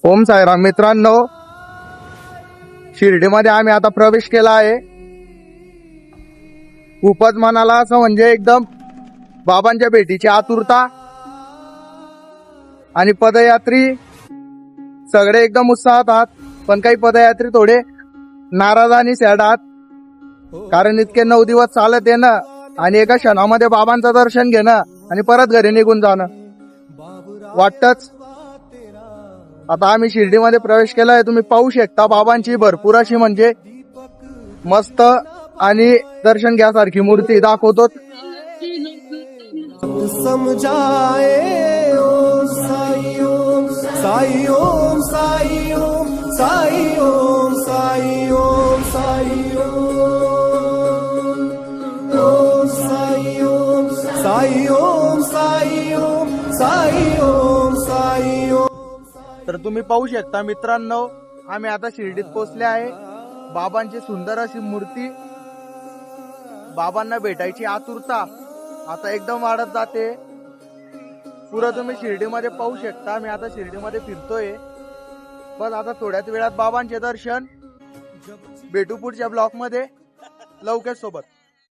ओम साईराम मित्रांनो, शिर्डीमध्ये आम्ही आता प्रवेश केला आहे. खूपच मनाला असं म्हणजे एकदम बाबांच्या भेटीची आतुरता आणि पदयात्री सगळे एकदम उत्साहात आहात. पण काही पदयात्री थोडे नाराज आणि सॅड आहात, कारण इतके 9 दिवस चालत येणं आणि एका क्षणामध्ये बाबांचं दर्शन घेणं आणि परत घरी निघून जाणं वाटतच. आता आम्ही शिर्डीमध्ये प्रवेश केलाय. तुम्ही पाहू शकता बाबांची भरपूर अशी म्हणजे मस्त आणि दर्शन घ्यासारखी मूर्ती दाखवतो. समझाए ओम साई ओम साई ओम साई ओम साई ओम साई ओम साई ओम साई ओम साई ओम साई ओम साई ओम साई ओम. तर तुम्ही पाहू शकता मित्रांनो, आम्ही आता शिर्डीत पोहोचले आहे. बाबांची सुंदर अशी मूर्ती, बाबांना भेटायची आतुरता आता एकदम वाढत जाते. पुढे तुम्ही शिर्डीमध्ये पाहू शकता. मी आता शिर्डीमध्ये फिरतोय. बस आता थोड्याच वेळात बाबांचे दर्शन. भेटू पुढच्या ब्लॉक मध्ये लवकर सोबत.